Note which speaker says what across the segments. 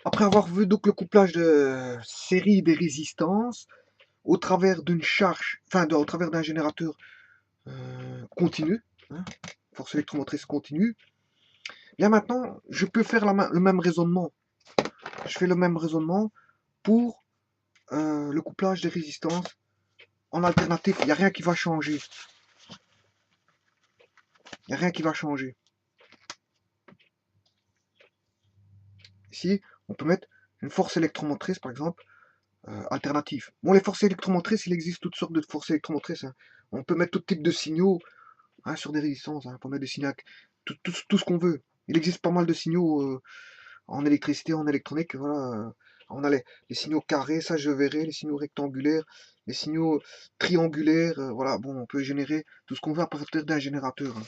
Speaker 1: Après avoir vu donc le couplage de série des résistances au travers d'une charge, au travers d'un générateur continu, hein, force électromotrice continue, bien maintenant, je peux faire le même raisonnement. Je fais le même raisonnement pour le couplage des résistances en alternatif. Il n'y a rien qui va changer. Il n'y a rien qui va changer. Ici, on peut mettre une force électromotrice, par exemple, alternative. Bon, les forces électromotrices, il existe toutes sortes de forces électromotrices, hein. On peut mettre tout type de signaux, hein, sur des résistances. Hein. On peut mettre des signaux, tout ce qu'on veut. Il existe pas mal de signaux en électricité, en électronique. Voilà. On a les signaux carrés, ça je verrai, les signaux rectangulaires, les signaux triangulaires. Voilà, bon, on peut générer tout ce qu'on veut à partir d'un générateur. Hein.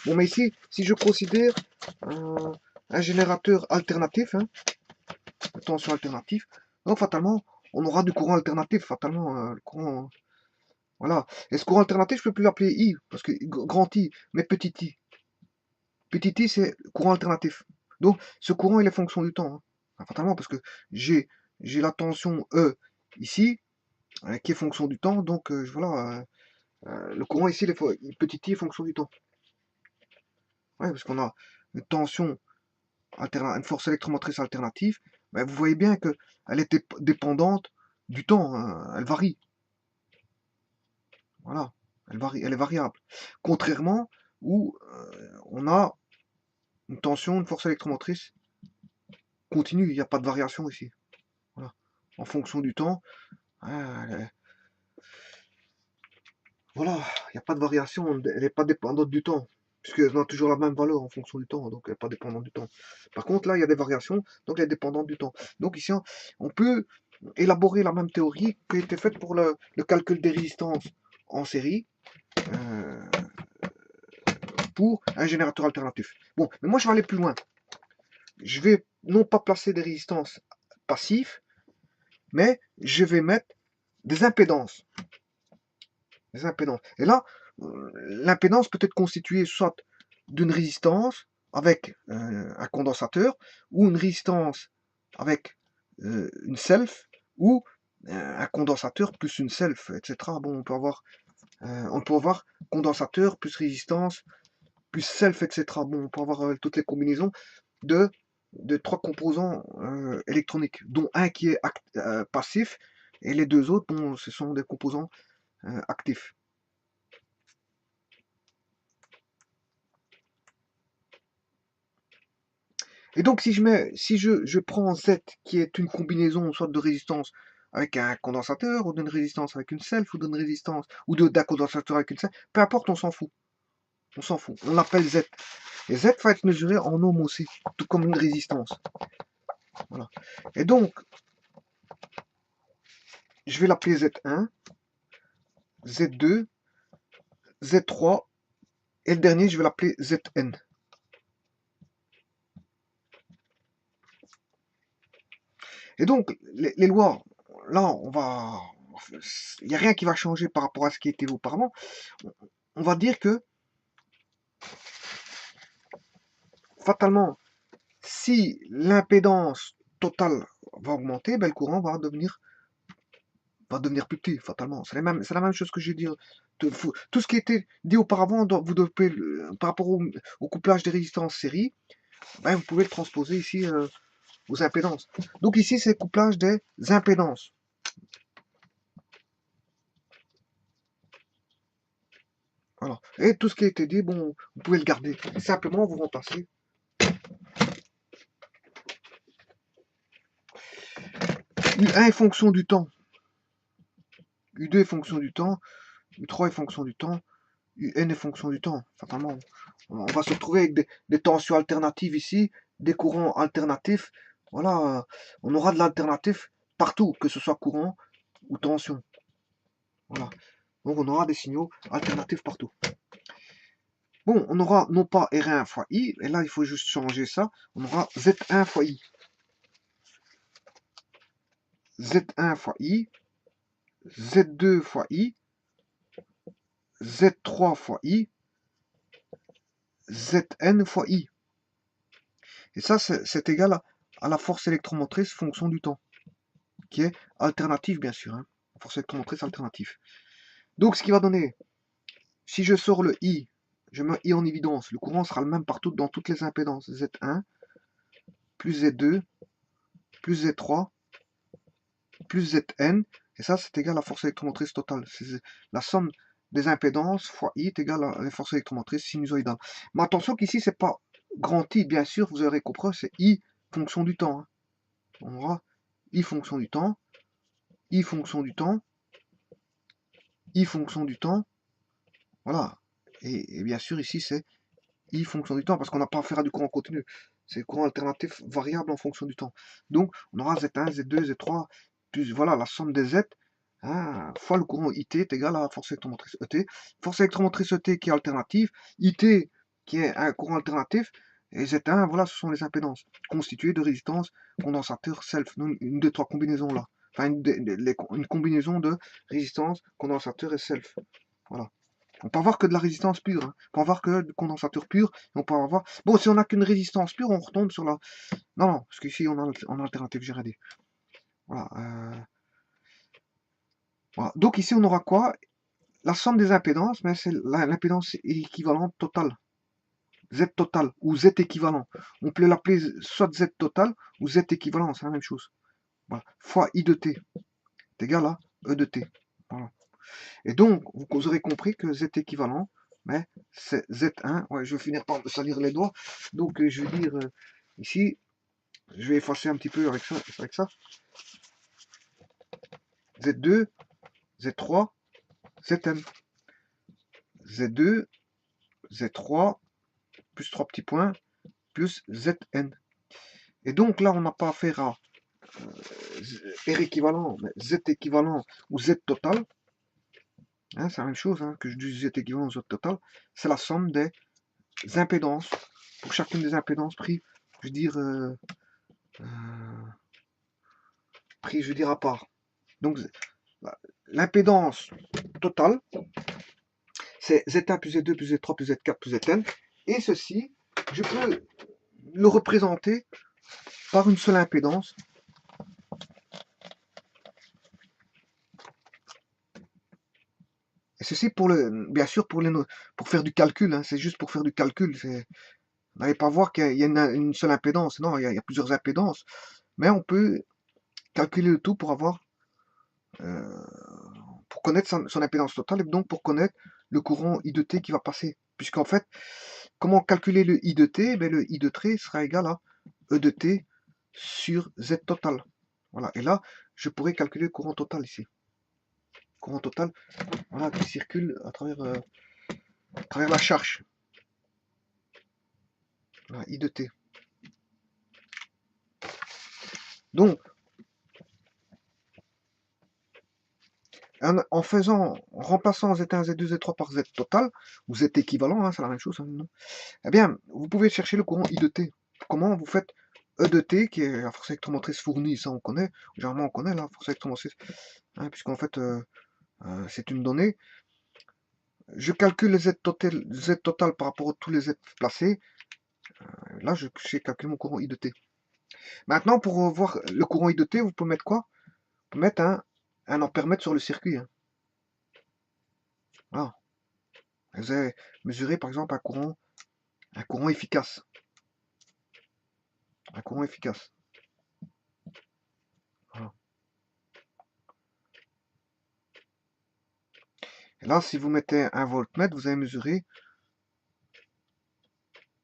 Speaker 1: Bon, mais ici, si je considère un générateur alternatif, hein, tension alternative, donc fatalement, on aura du courant alternatif, fatalement, le courant. Voilà. Et ce courant alternatif, je peux plus l'appeler I, parce que grand I, mais petit i. Petit i, c'est courant alternatif. Donc, ce courant, il est fonction du temps. Hein. Fatalement, parce que j'ai la tension E ici, qui est fonction du temps. Donc, voilà, le courant ici, petit i est fonction du temps. Ouais, parce qu'on a une tension, une force électromotrice alternative. Ben, vous voyez bien qu'elle est dépendante du temps. Hein. Elle varie. Voilà. Elle varie, elle est variable. Contrairement où on a une tension, une force électromotrice continue, il n'y a pas de variation ici. Voilà. En fonction du temps, voilà, il n'y a pas de variation, elle n'est pas dépendante du temps, puisqu'elle a toujours la même valeur en fonction du temps, donc elle n'est pas dépendante du temps. Par contre, là, il y a des variations, donc elle est dépendante du temps. Donc ici, on peut élaborer la même théorie qui a été faite pour le calcul des résistances en série, euh, pour un générateur alternatif. Bon, mais moi, je vais aller plus loin. Je vais non pas placer des résistances passives, mais je vais mettre des impédances. Des impédances. Et là, l'impédance peut être constituée soit d'une résistance avec un condensateur, ou une résistance avec une self, ou un condensateur plus une self, etc. Bon, on peut avoir condensateur plus résistance plus self, etc. Bon, on peut avoir toutes les combinaisons de, de trois composants électroniques, dont un qui est passif, et les deux autres, bon, ce sont des composants actifs. Et donc, si je prends Z, qui est une combinaison, soit de résistance avec un condensateur, ou d'une résistance avec une self, ou d'une résistance, ou d'un condensateur avec une self, peu importe, on s'en fout. On s'en fout. On l'appelle Z. Et Z va être mesuré en ohm aussi, tout comme une résistance. Voilà. Et donc, je vais l'appeler Z1, Z2, Z3, et le dernier, je vais l'appeler Zn. Et donc, les lois, là, il n'y a rien qui va changer par rapport à ce qui était auparavant. On va dire que, fatalement, si l'impédance totale va augmenter, ben, le courant va devenir plus petit, fatalement. C'est la même chose que j'ai dit. Tout ce qui était dit auparavant, vous devez, par rapport au couplage des résistances série, ben, vous pouvez le transposer ici aux impédances. Donc ici, c'est le couplage des impédances. Voilà. Et tout ce qui a été dit, bon, vous pouvez le garder. Simplement, vous remplacez. U1 est fonction du temps. U2 est fonction du temps. U3 est fonction du temps. UN est fonction du temps. Fatalement, on va se retrouver avec des tensions alternatives ici, des courants alternatifs. Voilà, on aura de l'alternatif partout, que ce soit courant ou tension. Voilà. Donc on aura des signaux alternatifs partout. Bon, on aura non pas R1 fois I, et là il faut juste changer ça, on aura Z1 fois I. Z1 fois I, Z2 fois I, Z3 fois I, Zn fois I. Et ça, c'est égal à la force électromotrice fonction du temps, qui est alternative bien sûr, hein, force électromotrice alternative. Donc ce qui va donner, si je sors le I, je mets I en évidence, le courant sera le même partout dans toutes les impédances, Z1 plus Z2 plus Z3 plus Zn, et ça c'est égal à la force électromotrice totale. C'est la somme des impédances fois I est égal à la force électromotrice sinusoïdale. Mais attention qu'ici c'est pas grand I, bien sûr, vous aurez compris, c'est I fonction du temps. Hein. On aura I fonction du temps, I fonction du temps, I fonction du temps, voilà. Et bien sûr ici c'est I fonction du temps, parce qu'on n'a pas affaire à du courant continu. C'est le courant alternatif variable en fonction du temps. Donc on aura Z1, Z2, Z3, plus voilà la somme des Z, hein, fois le courant IT est égal à la force électromotrice ET. Force électromotrice ET qui est alternative, IT qui est un courant alternatif, et Z1, voilà, ce sont les impédances, constituées de résistance, condensateur, self, donc une des trois combinaisons là. Enfin, une combinaison de résistance, condensateur et self. Voilà. On peut avoir que de la résistance pure, hein. On peut avoir que du condensateur pur, et on peut avoir... Bon, si on n'a qu'une résistance pure, on retombe sur la... Non, non, parce qu'ici, on a en alternative GRD. Voilà, voilà. Donc ici, on aura quoi? La somme des impédances, mais c'est l'impédance équivalente totale. Z total, ou Z équivalent. On peut l'appeler soit Z total, ou Z équivalent, c'est la même chose. Voilà. Fois I de T est égal à E de T. Voilà. Et donc, vous aurez compris que Z équivalent, mais c'est Z1. Ouais, je vais finir par me salir les doigts. Donc, je vais dire ici, je vais effacer un petit peu avec ça. Z2, Z3, Zn. Z2, Z3, plus 3 petits points, plus Zn. Et donc là, on n'a pas affaire à R équivalent, mais Z équivalent ou Z total. Hein, c'est la même chose hein, que je dis Z équivalent ou Z total. C'est la somme des impédances. Pour chacune des impédances pris, je veux dire, pris, je veux dire à part. Donc, l'impédance totale, c'est Z1 plus Z2 plus Z3 plus Z4 plus Zn. Et ceci, je peux le représenter par une seule impédance. Et ceci, pour le, bien sûr, pour faire du calcul. Hein, c'est juste pour faire du calcul. Vous n'allez pas voir qu'il y a une seule impédance. Non, il y a plusieurs impédances. Mais on peut calculer le tout pour avoir... pour connaître son impédance totale et donc pour connaître le courant I de T qui va passer. Puisqu'en fait, comment calculer le I de T? Ben, le I de T sera égal à E de T sur Z total. Voilà, et là, je pourrais calculer le courant total ici. Courant total, voilà, qui circule à travers la charge. Voilà, I de T. Donc, en remplaçant Z1, Z2, Z3 par Z total, ou Z équivalent, hein, c'est la même chose, hein, eh bien, vous pouvez chercher le courant I de T. Comment vous faites E de T, qui est la force électromotrice fournie, ça on connaît, généralement on connaît la force électromotrice, hein, puisqu'en fait c'est une donnée. Je calcule le Z total par rapport à tous les Z placés. Là, je calcule mon courant I de T. Maintenant, pour voir le courant I de T, vous pouvez mettre quoi? Vous pouvez mettre un ampèremètre sur le circuit. Hein. Voilà. Vous avez mesuré par exemple un courant efficace. Un courant efficace. Voilà. Et là, si vous mettez un voltmètre, vous allez mesurer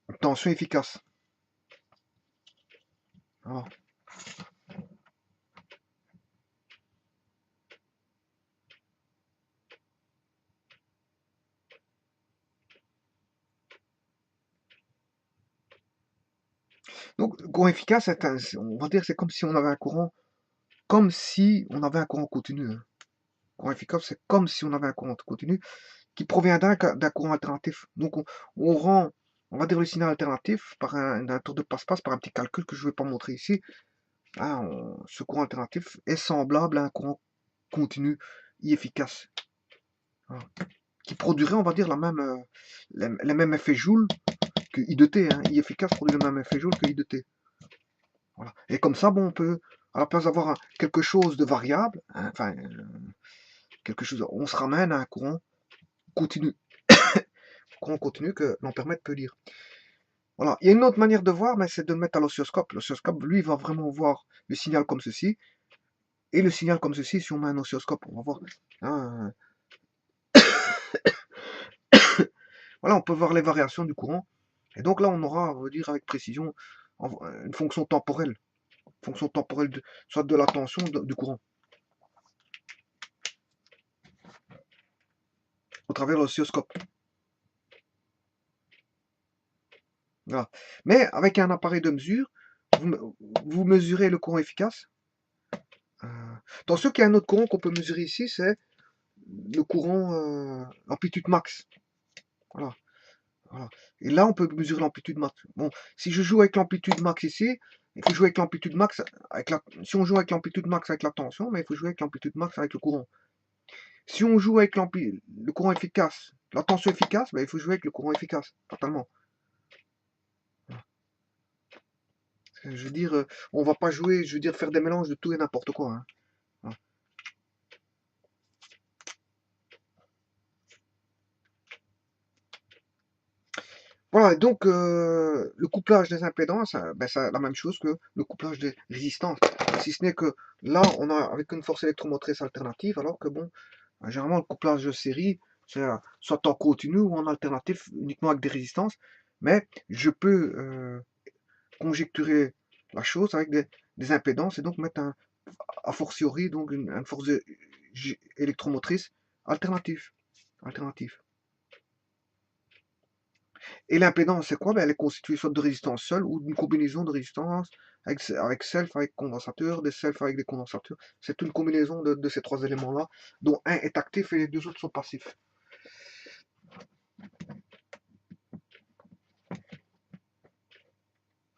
Speaker 1: une tension efficace. Voilà. Donc, le courant efficace, on va dire, c'est comme si on avait un courant, continu. Hein. Courant efficace, c'est comme si on avait un courant continu qui provient d'un courant alternatif. Donc, on rend, on va dire, le signal alternatif par un tour de passe-passe, par un petit calcul que je ne vais pas montrer ici. Hein, ce courant alternatif est semblable à un courant continu et efficace. Voilà. Qui produirait, on va dire, les mêmes effets Joule que I de T. Hein. I efficace produit le même effet Joule que I de T. Voilà. Et comme ça, bon, on peut, à la place d'avoir quelque chose de variable, hein, enfin, quelque chose, on se ramène à un courant continu. Courant continu que l'ampèremètre peut lire. Voilà. Il y a une autre manière de voir, mais c'est de le mettre à l'oscilloscope. L'oscilloscope, lui, va vraiment voir le signal comme ceci. Et le signal comme ceci, si on met un oscilloscope, on va voir. Hein, voilà, on peut voir les variations du courant. Et donc là, on aura, on va dire avec précision, une fonction temporelle. Fonction temporelle, soit de la tension, du courant. Au travers de l'oscilloscope. Voilà. Mais avec un appareil de mesure, vous mesurez le courant efficace. Attention qu'il y a un autre courant qu'on peut mesurer ici, c'est le courant amplitude max. Voilà. Voilà. Et là, on peut mesurer l'amplitude max. Bon, si je joue avec l'amplitude max ici, il faut jouer avec l'amplitude max si on joue avec l'amplitude max avec la tension, mais il faut jouer avec l'amplitude max avec le courant. Si on joue avec le courant efficace, la tension efficace, ben, il faut jouer avec le courant efficace, totalement. Voilà. Je veux dire, on va pas jouer, je veux dire, faire des mélanges de tout et n'importe quoi. Hein. Voilà. Voilà, donc le couplage des impédances, ben, c'est la même chose que le couplage des résistances. Si ce n'est que là, on a avec une force électromotrice alternative, alors que bon, généralement le couplage de série, c'est soit en continu ou en alternatif uniquement avec des résistances. Mais je peux conjecturer la chose avec des impédances et donc mettre a fortiori donc une force électromotrice alternative. alternative. Et l'impédance, c'est quoi? Ben, elle est constituée soit de résistance seule ou d'une combinaison de résistance avec self, avec condensateur, des self avec des condensateurs. C'est une combinaison de ces trois éléments-là, dont un est actif et les deux autres sont passifs.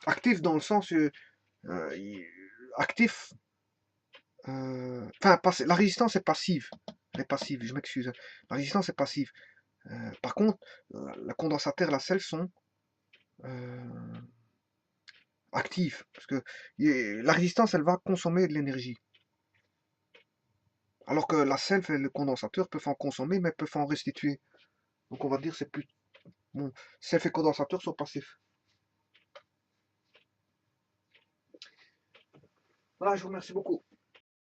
Speaker 1: Actif dans le sens actif. Enfin, la résistance est passive. Elle est passive, je m'excuse. La résistance est passive. Par contre, la condensateur et la self sont actives. Parce que la résistance, elle va consommer de l'énergie. Alors que la self et le condensateur peuvent en consommer, mais peuvent en restituer. Donc on va dire c'est plus. Bon, self et condensateur sont passifs. Voilà, je vous remercie beaucoup.